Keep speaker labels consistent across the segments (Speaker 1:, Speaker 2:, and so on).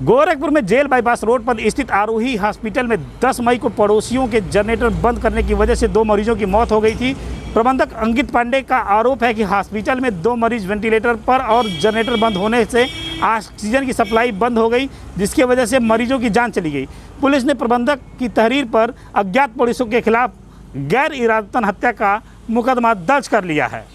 Speaker 1: गोरखपुर में jail bypass road पर स्थित आरोही हॉस्पिटल में 10 मई को पड़ोसियों के जनरेटर बंद करने की वजह से 2 मरीजों की मौत हो गई थी। प्रबंधक अंकित पांडे का आरोप है कि हॉस्पिटल में 2 मरीज वेंटिलेटर पर और जनरेटर बंद होने से ऑक्सीजन की सप्लाई बंद हो गई, जिसकी वजह से मरीजों की जान चली गई। पुलिस ने प्रबंधक की तहरीर पर अज्ञात पड़ोसियों के खिलाफ गैर इरादतन हत्या का मुकदमा दर्ज कर लिया है।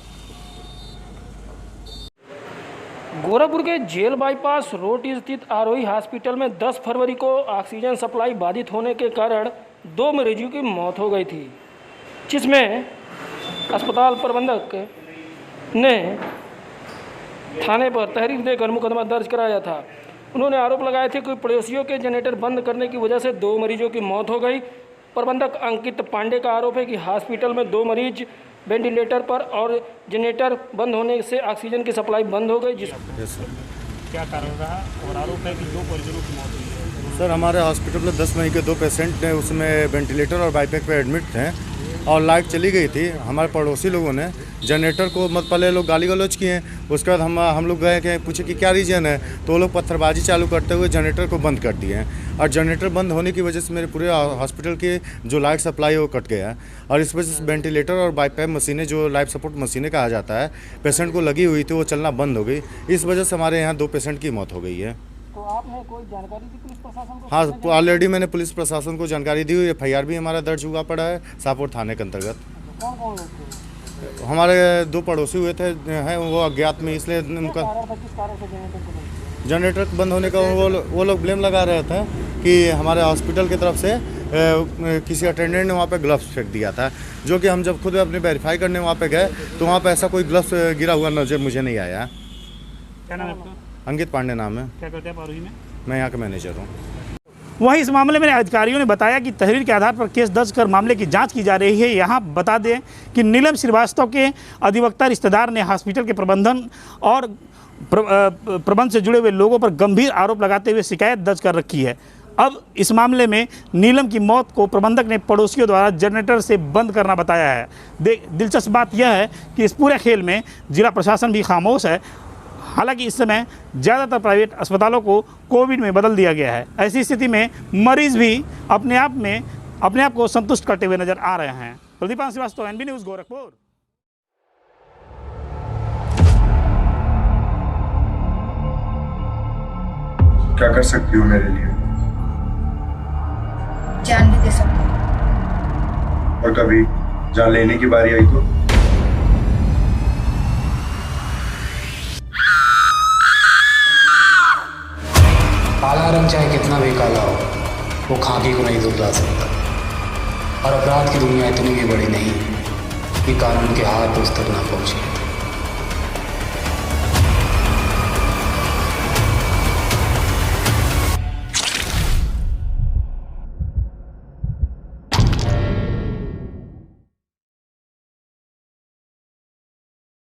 Speaker 2: गोरखपुर के जेल बाईपास रोड स्थित आरोही हॉस्पिटल में 10 फरवरी को ऑक्सीजन सप्लाई बाधित होने के कारण 2 मरीजों की मौत हो गई थी, जिसमें अस्पताल प्रबंधक ने थाने पर तहरीर देकर मुकदमा दर्ज कराया था। उन्होंने आरोप लगाए थे कि पड़ोसियों के जनरेटर बंद करने की वजह से 2 मरीजों की मौत हो गई। प्रबंधक अंकित पांडे का आरोप है कि हॉस्पिटल में 2 मरीज वेंटिलेटर पर और जनरेटर बंद होने से ऑक्सीजन की सप्लाई बंद हो गई।
Speaker 1: क्या कारण रहा और आरोप है कि 2 परिजनों की मौत हुई है?
Speaker 3: सर, हमारे हॉस्पिटल में 10 मई के 2 पेशेंट ने उसमें वेंटिलेटर और बाईपैक पे एडमिट थे और लाइट चली गई थी। हमारे पड़ोसी लोगों ने जनरेटर को पहले लोग गाली गलौज किए, उसके बाद हम लोग गए कि पूछे कि क्या रीज़न है, तो वो लोग पत्थरबाजी चालू करते हुए जनरेटर को बंद कर दिए हैं और जनरेटर बंद होने की वजह से मेरे पूरे हॉस्पिटल की जो लाइट सप्लाई है वो कट गया है और इस वजह से वेंटिलेटर और बाईपैक मशीनें जो लाइफ सपोर्ट मशीनें कहा जाता है पेशेंट को लगी हुई थी, वो चलना बंद हो गई। इस वजह से हमारे यहाँ 2 पेशेंट की मौत हो गई है।
Speaker 2: तो आपने कोई जानकारी दी पुलिस प्रशासन को?
Speaker 3: हाँ, ऑलरेडी मैंने पुलिस प्रशासन को जानकारी दी हुई है। FIR भी हमारा दर्ज हुआ पड़ा है शाहपुर थाने के अंतर्गत।
Speaker 2: कौन कौन लोग थे?
Speaker 3: हमारे 2 पड़ोसी हुए थे हैं, वो अज्ञात में, इसलिए उनका
Speaker 2: किस कारण से
Speaker 3: जनरेटर बंद होने का वो लोग ब्लेम लगा रहे थे कि हमारे हॉस्पिटल की तरफ से किसी अटेंडेंट ने वहाँ पे ग्लव्स फेंक दिया था, जो कि हम जब खुद अपने वेरीफाई करने वहाँ पे गए तो वहाँ पे ऐसा कोई ग्लव्स गिरा हुआ नजर मुझे नहीं आया।
Speaker 1: क्या नाम है आपका?
Speaker 3: अंकित पांडे नाम है।
Speaker 1: क्या करते हैं आरोही में?
Speaker 3: मैं यहाँ का मैनेजर हूँ।
Speaker 1: वहीं इस मामले में अधिकारियों ने बताया कि तहरीर के आधार पर केस दर्ज कर मामले की जांच की जा रही है। यहाँ बता दें कि नीलम श्रीवास्तव के अधिवक्ता रिश्तेदार ने हॉस्पिटल के प्रबंधन और प्रबंध से जुड़े हुए लोगों पर गंभीर आरोप लगाते हुए शिकायत दर्ज कर रखी है। अब इस मामले में नीलम की मौत को प्रबंधक ने पड़ोसियों द्वारा जनरेटर से बंद करना बताया है। दिलचस्प बात यह है कि इस पूरे खेल में जिला प्रशासन भी खामोश है। हालांकि इस समय ज़्यादातर प्राइवेट अस्पतालों को कोविड में बदल दिया गया है। ऐसी स्थिति में मरीज भी अपने आप को संतुष्ट करते हुए नजर आ रहे हैं। प्रदीपान श्रीवास्तव, NB न्यूज़, गोरखपुर।
Speaker 4: क्या कर सकती हो मेरे लिए?
Speaker 5: जान भी दे सकती हूँ।
Speaker 4: और कभी जान लेने की बारी आई तो?
Speaker 6: काला रंग चाहे कितना भी काला हो, वो खाकी को नहीं धुला सकता। और अपराध की दुनिया इतनी भी बड़ी नहीं कि कानून के हाथ उस तक ना पहुंचे।